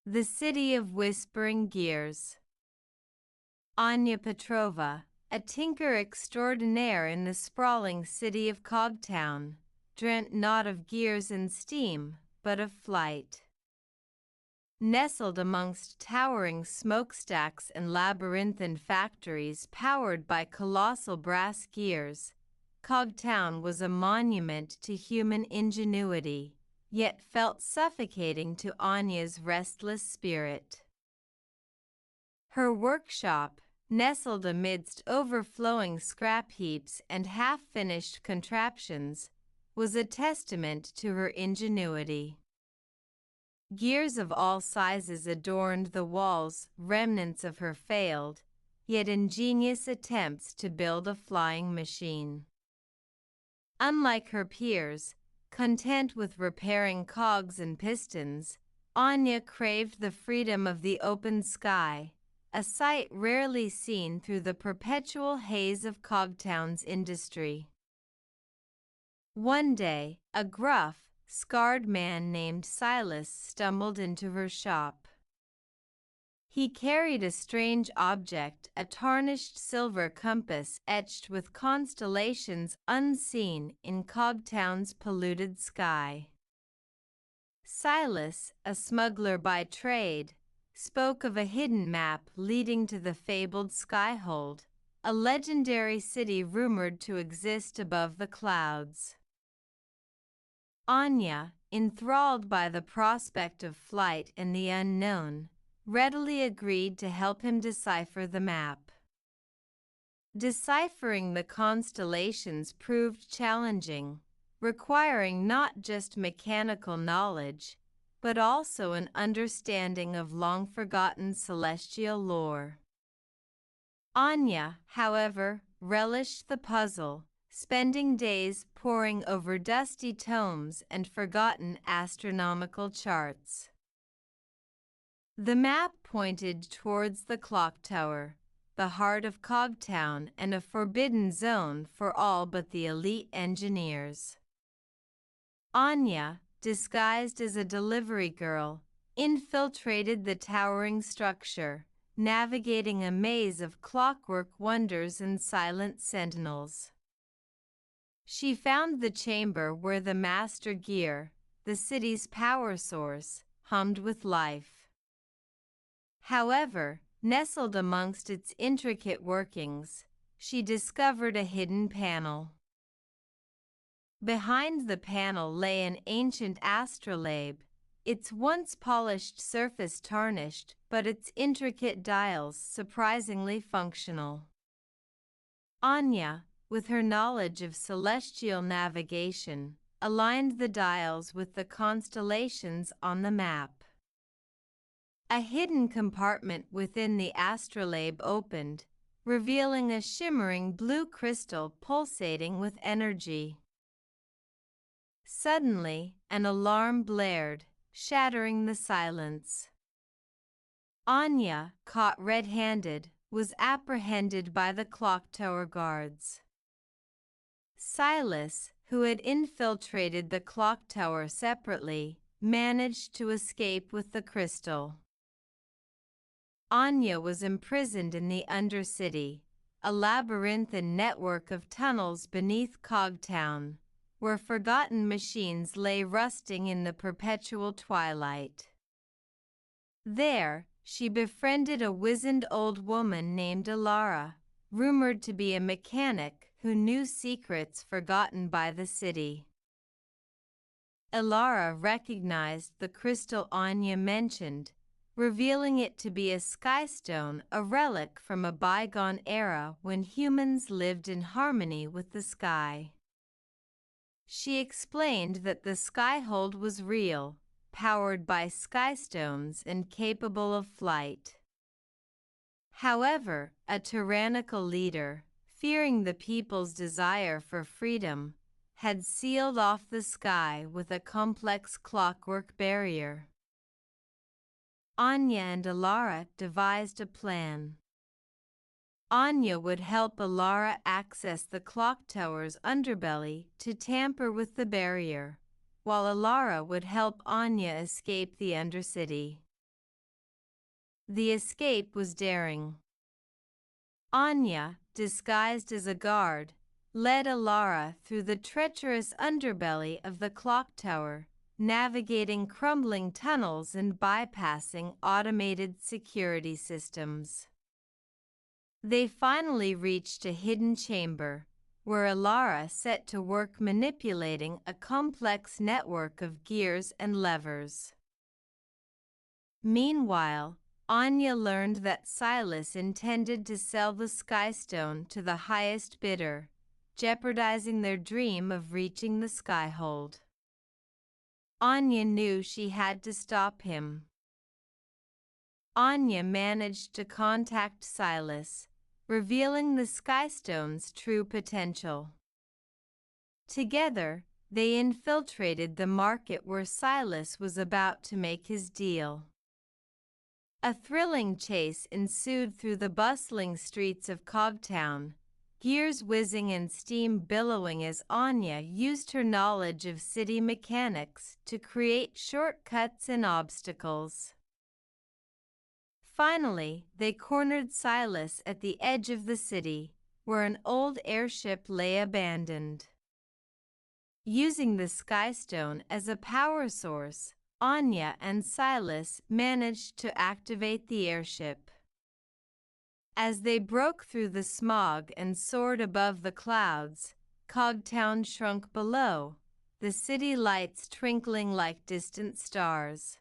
The City of Whispering Gears. Anya Petrova, a tinker extraordinaire in the sprawling city of Cogtown, dreamt not of gears and steam, but of flight. Nestled amongst towering smokestacks and labyrinthine factories powered by colossal brass gears, Cogtown was a monument to human ingenuity, yet felt suffocating to Anya's restless spirit. Her workshop, nestled amidst overflowing scrap heaps and half-finished contraptions, was a testament to her ingenuity. Gears of all sizes adorned the walls, remnants of her failed, yet ingenious attempts to build a flying machine. Unlike her peers, content with repairing cogs and pistons, Anya craved the freedom of the open sky, a sight rarely seen through the perpetual haze of Cogtown's industry. One day, a gruff, scarred man named Silas stumbled into her shop. He carried a strange object, a tarnished silver compass etched with constellations unseen in Cogtown's polluted sky. Silas, a smuggler by trade, spoke of a hidden map leading to the fabled Skyhold, a legendary city rumored to exist above the clouds. Anya, enthralled by the prospect of flight and the unknown, readily agreed to help him decipher the map. Deciphering the constellations proved challenging, requiring not just mechanical knowledge, but also an understanding of long-forgotten celestial lore. Anya, however, relished the puzzle, spending days poring over dusty tomes and forgotten astronomical charts. The map pointed towards the clock tower, the heart of Cogtown and a forbidden zone for all but the elite engineers. Anya, disguised as a delivery girl, infiltrated the towering structure, navigating a maze of clockwork wonders and silent sentinels. She found the chamber where the master gear, the city's power source, hummed with life. However, nestled amongst its intricate workings, she discovered a hidden panel. Behind the panel lay an ancient astrolabe, its once polished surface tarnished but its intricate dials surprisingly functional. Anya, with her knowledge of celestial navigation, aligned the dials with the constellations on the map. A hidden compartment within the astrolabe opened, revealing a shimmering blue crystal pulsating with energy. Suddenly, an alarm blared, shattering the silence. Anya, caught red-handed, was apprehended by the clock tower guards. Silas, who had infiltrated the clock tower separately, managed to escape with the crystal. Anya was imprisoned in the Undercity, a labyrinthine network of tunnels beneath Cogtown, where forgotten machines lay rusting in the perpetual twilight. There, she befriended a wizened old woman named Alara, rumored to be a mechanic who knew secrets forgotten by the city. Alara recognized the crystal Anya mentioned, revealing it to be a skystone, a relic from a bygone era when humans lived in harmony with the sky. She explained that the Skyhold was real, powered by skystones and capable of flight. However, a tyrannical leader, fearing the people's desire for freedom, had sealed off the sky with a complex clockwork barrier. Anya and Alara devised a plan. Anya would help Alara access the clock tower's underbelly to tamper with the barrier, while Alara would help Anya escape the Undercity. The escape was daring. Anya, disguised as a guard, led Alara through the treacherous underbelly of the clock tower, navigating crumbling tunnels and bypassing automated security systems. They finally reached a hidden chamber, where Alara set to work manipulating a complex network of gears and levers. Meanwhile, Anya learned that Silas intended to sell the Skystone to the highest bidder, jeopardizing their dream of reaching the Skyhold. Anya knew she had to stop him. Anya managed to contact Silas, revealing the Skystone's true potential. Together, they infiltrated the market where Silas was about to make his deal. A thrilling chase ensued through the bustling streets of Cogtown, gears whizzing and steam billowing as Anya used her knowledge of city mechanics to create shortcuts and obstacles. Finally, they cornered Silas at the edge of the city, where an old airship lay abandoned. Using the Skystone as a power source, Anya and Silas managed to activate the airship. As they broke through the smog and soared above the clouds, Cogtown shrunk below, the city lights twinkling like distant stars.